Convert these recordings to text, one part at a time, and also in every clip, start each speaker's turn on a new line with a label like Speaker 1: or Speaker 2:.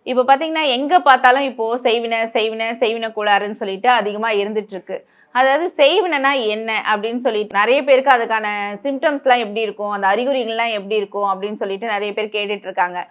Speaker 1: இப்போ பார்த்தீங்கன்னா, எங்க பார்த்தாலும் இப்போ செய்வின, செய்வின, செய்வின கோளாறுன்னு சொல்லிட்டு அதிகமா இருந்துட்டுருக்கு. அதாவது செய்வினனா என்ன? அப்படின்னு சொல்லிட்டு நெறைய பேருக்கு அதுக்கான சிம்ப்டம்ஸ்லாம் எப்படி இருக்கும்? அந்த அறிகுறிகள்லாம் எப்படி இருக்கும்? அப்படின்னு சொல்லிட்டு நெறைய பேர் கேட்டுட்டு இருக்காங்க.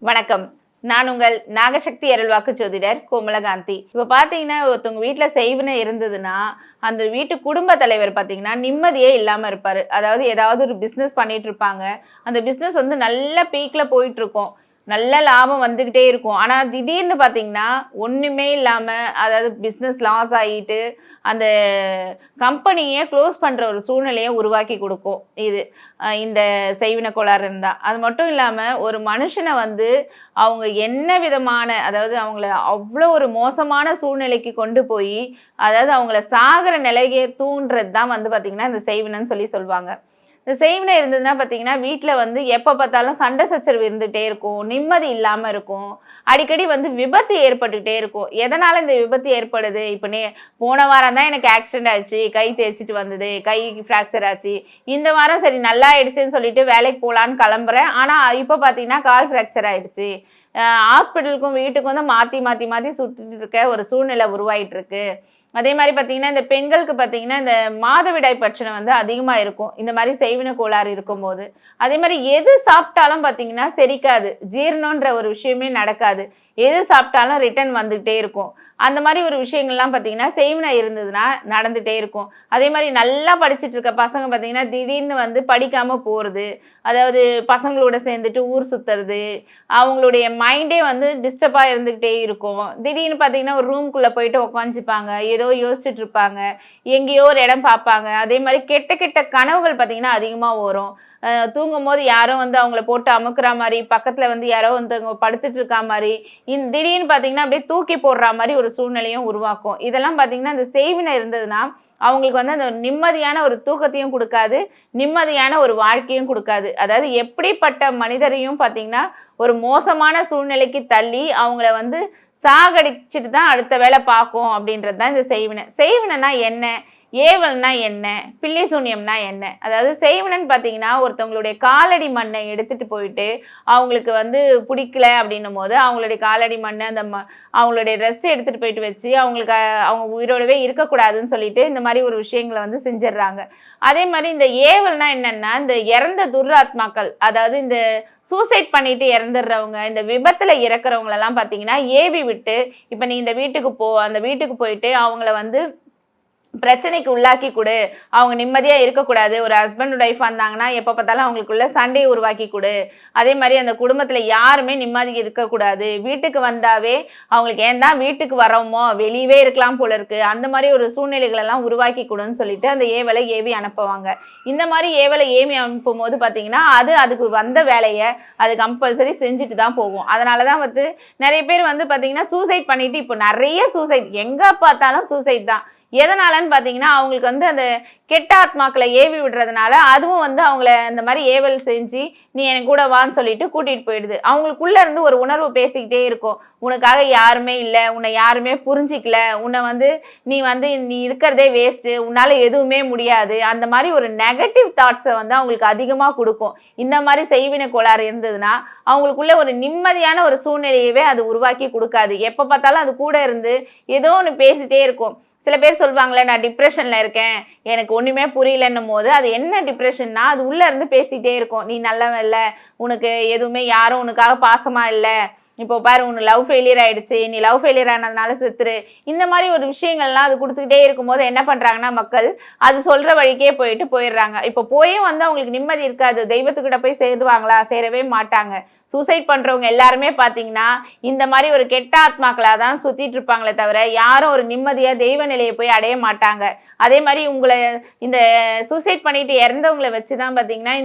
Speaker 1: வணக்கம். நான் உங்கள் நாகசக்தி அருள்வாக்கு ஜோதிடர் கோமலகாந்தி. இப்ப பார்த்தீங்கன்னா, ஒருத்தவங்க வீட்ல செய்வினை இருந்ததுன்னா, அந்த வீட்டு குடும்ப தலைவர் பார்த்தீங்கன்னா, நிம்மதியே இல்லாம இருப்பாரு. அதாவது ஏதாவது ஒரு பிசினஸ் பண்ணிட்டு இருப்பாங்க. அந்த பிசினஸ் வந்து நல்ல பீக்ல போயிட்டுருக்கும். நல்ல லாபம் வந்துகிட்டே இருக்கும். ஆனா திடீர்னு பார்த்தீங்கன்னா, ஒண்ணுமே இல்லாம அதாவது பிசினஸ் லாஸ் ஆயிட்டு, அந்த கம்பெனியே க்ளோஸ் பண்ற ஒரு சூழ்நிலைய உருவாக்கி குடுக்கும். இது இந்த செய்வின கோளாறு இருந்தா. அது மட்டும் இல்லாம ஒரு மனுஷன வந்து அவங்க என்ன விதமான அதாவது அவங்கள அவ்வளோ ஒரு மோசமான சூழ்நிலைக்கு கொண்டு போய், அதாவது அவங்கள சாகுற நிலைக்கு தூண்டுறது தான் வந்து பார்த்தீங்கன்னா, இந்த செய்வினன்னு சொல்லி சொல்வாங்க. இந்த செய்வினை இருந்ததுன்னா பார்த்தீங்கன்னா, வீட்ல வந்து எப்ப பார்த்தாலும் சண்டை சச்சரவு இருந்துட்டே இருக்கும். நிம்மதி இல்லாம இருக்கும். அடிக்கடி வந்து விபத்து ஏற்பட்டுட்டே இருக்கும். எதனால இந்த விபத்து ஏற்படுது? இப்ப போன வாரம் தான் எனக்கு ஆக்சிடென்ட் ஆச்சு. கை தேய்ச்சுட்டு வந்தது. கை ஃப்ராக்சர் ஆச்சு. இந்த வாரம் சரி நல்லா ஆயிடுச்சுன்னு சொல்லிட்டு வேலைக்கு போலான்னு கிளம்புறேன். ஆனா இப்ப பார்த்தீங்கன்னா, கால் ஃப்ராக்சர் ஆயிடுச்சு. ஹாஸ்பிட்டலுக்கும் வீட்டுக்கும் தான் மாத்தி மாத்தி மாத்தி சுத்திட்டு இருக்க ஒரு சூழ்நிலை உருவாயிட்டு இருக்கு. அதே மாரி பார்த்தீங்கன்னா, இந்த பெண்களுக்கு பார்த்தீங்கன்னா, இந்த மாதவிடாய் பிரச்சனை வந்து அதிகமா இருக்கும். இந்த மாரி செய்வின கோளாறு இருக்கும்போது. அதே மாரி எது சாப்பிட்டாலும் பார்த்தீங்கன்னா செரிக்காது. ஜீரணம்ன்ற ஒரு விஷயமே நடக்காது. எது சாப்பிட்டாலும் ரிட்டர்ன் வந்துகிட்டே இருக்கும். அந்த மாரி ஒரு விஷயங்கள்லாம் பார்த்தீங்கன்னா, செய்வினை இருந்ததுன்னா நடந்துட்டே இருக்கும். அதே மாரி நல்லா படிச்சுட்டு இருக்க பசங்க பார்த்தீங்கன்னா, திடீர்னு வந்து படிக்காம போறது. அதாவது பசங்களோட சேர்ந்துட்டு ஊர் சுத்துறது. அவங்களுடைய மைண்டே வந்து டிஸ்டர்பா இருந்துகிட்டே இருக்கும். திடீர்னு பார்த்தீங்கன்னா, ஒரு ரூம்குள்ள போயிட்டு உட்காந்துப்பாங்க. ஏதோ யோசிச்சுட்டு இருப்பாங்க. எங்கேயோ ஒரு இடம் பார்ப்பாங்க. அதே மாரி கெட்ட கெட்ட கனவுகள் பார்த்தீங்கன்னா, அதிகமா வரும். தூங்கும்போது யாரோ வந்து அவங்கள போட்டு அமுக்குற மாரி, பக்கத்துல வந்து யாரோ ஒருத்தவங்க படுத்துட்டு இருக்கா மாரி, திடீர்னு பார்த்தீங்கன்னா, அப்படியே தூக்கி போடுற மாரி ஒரு சூழ்நிலையும் உருவாக்கும். இதெல்லாம் பார்த்தீங்கன்னா, இந்த செய்வினை இருந்ததுன்னா, அவங்களுக்கு வந்து அந்த நிம்மதியான ஒரு தூக்கத்தையும் குடுக்காது. நிம்மதியான ஒரு வாழ்க்கையும் குடுக்காது. அதாவது எப்படிப்பட்ட மனிதரையும் பார்த்தீங்கன்னா, ஒரு மோசமான சூழ்நிலைக்கு தள்ளி, அவங்கள வந்து சாகடிச்சுட்டு தான் அடுத்த வேலை பார்க்கும் அப்படின்றது தான் இந்த செய்வினை. செய்வினைனா என்ன? ஏவல்னா என்ன? பில்லி சூனியம்னா என்ன? அதாவது செய்வினைன்னு பார்த்தீங்கன்னா, ஒருத்தவங்களுடைய காலடி மண்ணை எடுத்துட்டு போயிட்டு, அவங்களுக்கு வந்து பிடிக்கல அப்படின்னும்போது, அவங்களுடைய காலடி மண்ணு, அந்த அவங்களுடைய ட்ரெஸ் எடுத்துட்டு போயிட்டு வச்சு, அவங்களுக்கு அவங்க உயிரோடவே இருக்கக்கூடாதுன்னு சொல்லிட்டு, இந்த மாரி ஒரு விஷயங்கள வந்து செஞ்சுர்றாங்க. அதே மாரி இந்த ஏவல்னா என்னன்னா, இந்த இறந்த துர்ராத்மாக்கள், அதாவது இந்த சூசைட் பண்ணிட்டு இறந்துடுறவங்க, இந்த விபத்துல இறக்குறவங்களலாம் பார்த்தீங்கன்னா, ஏவி விட்டு, இப்ப நீ இந்த வீட்டுக்கு போ, அந்த வீட்டுக்கு போயிட்டு அவங்கள வந்து பிரச்சனைக்கு உள்ளாக்கி குடு. அவங்க நிம்மதியா இருக்கக்கூடாது. ஒரு ஹஸ்பண்ட் அண்ட் ஒய்ஃப் வந்தாங்கன்னா, எப்ப பார்த்தாலும் அவங்களுக்குள்ள சண்டைய உருவாக்கி குடு. அதே மாரி அந்த குடும்பத்தில யாருமே நிம்மதி இருக்கக்கூடாது. வீட்டுக்கு வந்தாவே அவங்களுக்கு ஏன் தான் வீட்டுக்கு வரோமோ, வெளியவே இருக்கலாம் போல இருக்கு. அந்த மாரி ஒரு சூழ்நிலைகள் எல்லாம் உருவாக்கி குடுன்னு சொல்லிட்டு அந்த ஏவல ஏவி அனுப்புவாங்க. இந்த மாரி ஏவல ஏவி அனுப்பும்போது பார்த்தீங்கன்னா, அதுக்கு வந்த வேலைய அது கம்பல்சரி செஞ்சுட்டு தான் போகும். அதனால தான் வந்து நெறைய பேர் வந்து பார்த்தீங்கன்னா, சூசைட் பண்ணிட்டு இப்போ நெறைய சூசைட் எங்க பார்த்தாலும் சூசைட் தான். எதனாலன்னு பார்த்தீங்கன்னா, அவங்களுக்கு வந்து அந்த கெட்ட ஆத்மாக்கள ஏவி விடுறதுனால, அதுவும் வந்து அவங்கள இந்த மாரி ஏவல் செஞ்சு, "நீ என் கூட வான்னு" சொல்லிட்டு கூட்டிட்டு போயிடுது. அவங்களுக்குள்ள இருந்து ஒரு உணர்வு பேசிக்கிட்டே இருக்கும். "உனக்காக யாருமே இல்ல. உன்னை யாருமே புரிஞ்சிக்கல. உன்னை வந்து நீ இருக்கிறதே வேஸ்ட்டு. உன்னால எதுவுமே முடியாது." அந்த மாரி ஒரு நெகட்டிவ் தாட்ஸ வந்து அவங்களுக்கு அதிகமா குடுக்கும். இந்த மாரி செய்வினை கோளாறு இருந்ததுன்னா, அவங்களுக்குள்ள ஒரு நிம்மதியான ஒரு சூழ்நிலையவே அது உருவாக்கி குடுக்காது. எப்ப பார்த்தாலும் அது கூட இருந்து, ஏதோ ஒண்ணு பேசிட்டே இருக்கும். சில பேர் சொல்வாங்கல்ல, நான் டிப்ரஷன்ல இருக்கேன். எனக்கு ஒண்ணுமே புரியலன்னும்போது, அது என்ன டிப்ரஷன்னா, அது உள்ள இருந்து பேசிட்டே இருக்கும். "நீ நல்லவன் இல்ல. உனக்கு எதுவுமே யாரும் உனக்காக பாசமா இல்ல. இப்போ பாரு உனக்கு லவ் ஃபெயிலியர் ஆயிடுச்சு. நீ லவ் ஃபெயிலியர் ஆனதுனால செத்துரு." இந்த மாரி ஒரு விஷயங்கள்லாம் அது குடுத்துக்கிட்டே இருக்கும்போது என்ன பண்றாங்கன்னா மக்கள், அது சொல்ற வழிக்கே போயிடுறாங்க. இப்போ போயும் வந்து அவங்களுக்கு நிம்மதி இருக்காது. தெய்வத்துக்கிட்ட போய் சேருவாங்களா? சேரவே மாட்டாங்க. சூசைட் பண்றவங்க எல்லாருமே பார்த்தீங்கன்னா, இந்த மாரி ஒரு கெட்ட ஆத்மாக்களா தான் சுத்திட்டு இருப்பாங்களே தவிர, யாரும் ஒரு நிம்மதியா தெய்வ நிலைய போய் அடைய மாட்டாங்க. அதே மாரி இந்த சூசைட் பண்ணிட்டு இறந்தவங்கள வச்சு தான் பார்த்தீங்கன்னா,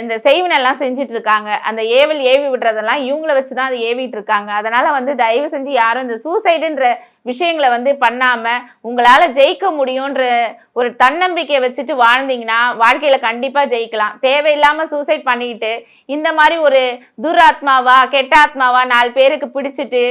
Speaker 1: இந்த செய்வினெல்லாம் செஞ்சுட்டு இருக்காங்க. அந்த ஏவல் ஏவி விடுறதெல்லாம் இவங்கள வச்சு தான் அத ஏவிட்டு இருக்காங்க. அதனால வந்து தயவு செஞ்சு யாரும் இந்த சூசைடுன்ற விஷயங்கள வந்து பண்ணாம, உங்களால ஜெயிக்க முடியுன்ற ஒரு தன்னம்பிக்கைய வச்சுட்டு வாழ்ந்தீங்கன்னா, வாழ்க்கையில கண்டிப்பா ஜெயிக்கலாம். தேவையில்லாம சூசைட் பண்ணிக்கிட்டு, இந்த மாரி ஒரு துராத்மாவா, கெட்ட ஆத்மாவா 4 பேருக்கு பிடிச்சிட்டு,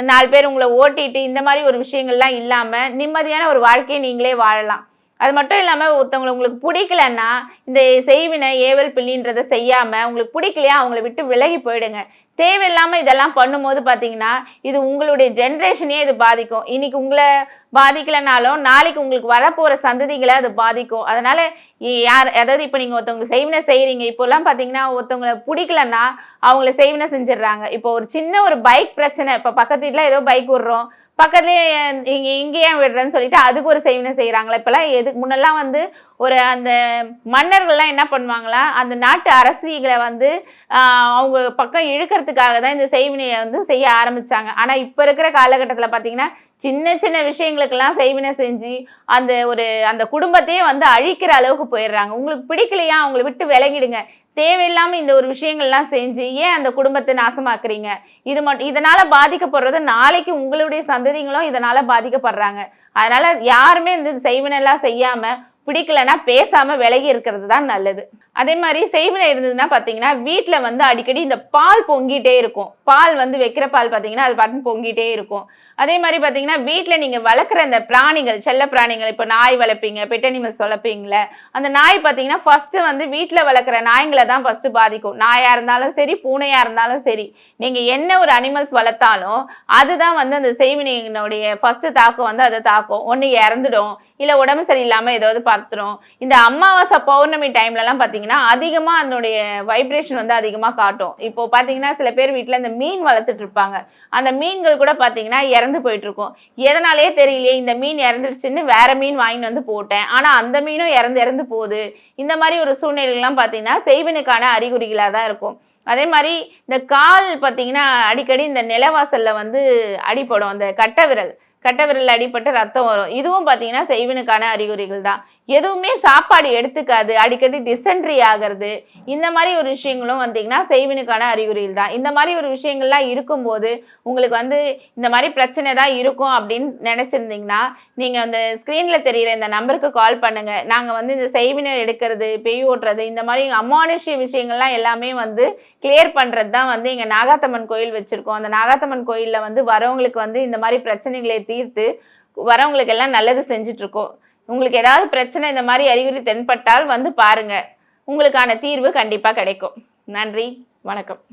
Speaker 1: 4 பேர் உங்கள ஓட்டிட்டு, இந்த மாரி ஒரு விஷயங்கள்லாம் இல்லாம, நிம்மதியான ஒரு வாழ்க்கைய நீங்களே வாழலாம். அது மட்டும் இல்லாமல் உங்களுக்கு பிடிக்கலன்னா இந்த செய்வினை ஏவல் பிள்ளின்றதை செய்யாமல் உங்களுக்கு பிடிக்கலையா அவங்கள விட்டு விலகி போயிடுங்க. தேவையில்லாமல் இதெல்லாம் பண்ணும்போது பார்த்தீங்கன்னா இது உங்களுடைய ஜென்ரேஷனே இது பாதிக்கும். இன்னைக்கு உங்களை பாதிக்கலைனாலும் நாளைக்கு உங்களுக்கு வரப்போகிற சந்ததிகளை அது பாதிக்கும். அதனால் அதாவது இப்போ நீங்கள் ஒருத்தவங்களுக்கு செய்வினை செய்கிறீங்க, இப்போல்லாம் பார்த்தீங்கன்னா ஒருத்தவங்களை பிடிக்கலன்னா அவங்கள செய்வினை செஞ்சிடுறாங்க. இப்போ ஒரு சின்ன ஒரு பைக் பிரச்சனை, இப்போ பக்கத்து வீட்டில் ஏதோ பைக் விடுறோம், பக்கத்துலேயே இங்கே ஏன் விடுறேன்னு சொல்லிட்டு அதுக்கு ஒரு செய்வினை செய்கிறாங்களா. இப்போல்லாம் முன்னெல்லாம் வந்து ஒரு அந்த மன்னர்கள்லாம் என்ன பண்ணுவாங்களா, அந்த நாட்டு அரசிகளை வந்து அவங்க பக்கம் இழுக்கிறதுக்காக தான் இந்த செய்வினையை வந்து செய்ய ஆரம்பிச்சாங்க. ஆனால் இப்போ இருக்கிற காலகட்டத்தில் பார்த்தீங்கன்னா சின்ன சின்ன விஷயங்களுக்கெல்லாம் செய்வினை செஞ்சு அந்த குடும்பத்தையே வந்து அழிக்கிற அளவுக்கு போயிடுறாங்க. உங்களுக்கு பிடிக்கலையா அவங்களை விட்டு விலகிடுங்க. தேவையில்லாமல் இந்த ஒரு விஷயங்கள்லாம் செஞ்சு ஏன் அந்த குடும்பத்தை நாசமாக்குறீங்க? இதனால பாதிக்கப்படுறது நாளைக்கு உங்களுடைய சந்ததிகளும் இதனால பாதிக்கப்படுறாங்க. அதனால யாருமே இந்த செய்வினைலாம் செய்யாம பிடிக்கலன்னா பேசாம விலகி இருக்கிறது தான் நல்லது. அதே மாதிரி செய்வினை இருந்ததுன்னா பார்த்தீங்கன்னா வீட்டில் வந்து அடிக்கடி இந்த பால் பொங்கிட்டே இருக்கும். பால் வந்து வைக்கிற பால் பார்த்தீங்கன்னா அது பாட்டு பொங்கிட்டே இருக்கும். அதே மாதிரி பார்த்தீங்கன்னா வீட்டில் நீங்கள் வளர்க்குற அந்த பிராணிகள், செல்ல பிராணிகள், இப்போ நாய் வளர்ப்பீங்க, பெட் அனிமல்ஸ் வளர்ப்பீங்களே, அந்த நாய் பார்த்தீங்கன்னா ஃபர்ஸ்ட்டு வந்து வீட்டில் வளர்க்குற நாய்களை தான் ஃபர்ஸ்ட் பாதிக்கும். நாயாக இருந்தாலும் சரி, பூனையாக இருந்தாலும் சரி, நீங்கள் என்ன ஒரு அனிமல்ஸ் வளர்த்தாலும் அதுதான் வந்து அந்த செய்வினையினுடைய ஃபர்ஸ்ட் தாக்கம் வந்து அதை தாக்கும். ஒன்று இறந்துடும், இல்லை உடம்பு சரியில்லாமல் ஏதாவது பார்த்துடும். இந்த அமாவாசை பௌர்ணமி டைம்லலாம் பார்த்தீங்கன்னா அதிகமாக அதனுடைய வைப்ரேஷன் வந்து அதிகமாக காட்டும். இப்போ பார்த்தீங்கன்னா சில பேர் வீட்டில் இந்த மீன் வளர்த்துட்டு இருப்பாங்க. அந்த மீன்கள் கூட பார்த்தீங்கன்னா இறந்து போயிட்டு இருக்கும். எதனாலே தெரியலையே இந்த மீன் இறந்துடுச்சுன்னு வேற மீன் வாங்கிட்டு வந்து போட்டேன், ஆனால் அந்த மீனும் இறந்து போகுது. இந்த மாதிரி ஒரு சூழ்நிலைகள்லாம் பார்த்தீங்கன்னா செய்வினைக்கான அறிகுறிகளாக தான் இருக்கும். அதே மாதிரி இந்த கால் பார்த்தீங்கன்னா அடிக்கடி இந்த நிலவாசலில் வந்து அடிப்படும், அந்த கட்டை விரல் அடிபட்டு ரத்தம் வரும். இதுவும் பார்த்தீங்கன்னா செய்வினுக்கான அறிகுறிகள் தான். எதுவுமே சாப்பாடு எடுத்துக்காது, அடிக்கடி டிசென்ட்ரி ஆகிறது, இந்த மாதிரி ஒரு விஷயங்களும் வந்தீங்கன்னா செய்வினுக்கான அறிகுறிகள் தான். இந்த மாதிரி ஒரு விஷயங்கள்லாம் இருக்கும்போது உங்களுக்கு வந்து இந்த மாதிரி பிரச்சனை தான் இருக்கும் அப்படின்னு நினச்சிருந்தீங்கன்னா நீங்கள் அந்த ஸ்க்ரீனில் தெரிகிற இந்த நம்பருக்கு கால் பண்ணுங்கள். நாங்கள் வந்து இந்த செய்வினை எடுக்கிறது, பேய் ஓட்டுறது, இந்த மாதிரி அமானுஷ்ய விஷயங்கள்லாம் எல்லாமே வந்து கிளியர் பண்ணுறது தான் வந்து எங்கள் நாகாத்தம்மன் கோயில் வச்சுருக்கோம். அந்த நாகாத்தம்மன் கோயிலில் வந்து வரவங்களுக்கு வந்து இந்த மாதிரி பிரச்சனைகளை தீர்த்து வரவங்களுக்கு எல்லாம் நல்லது செஞ்சுட்டு இருக்கோம். உங்களுக்கு ஏதாவது பிரச்சனை இந்த மாதிரி அறிகுறி தென்பட்டால் வந்து பாருங்க, உங்களுக்கான தீர்வு கண்டிப்பா கிடைக்கும். நன்றி, வணக்கம்.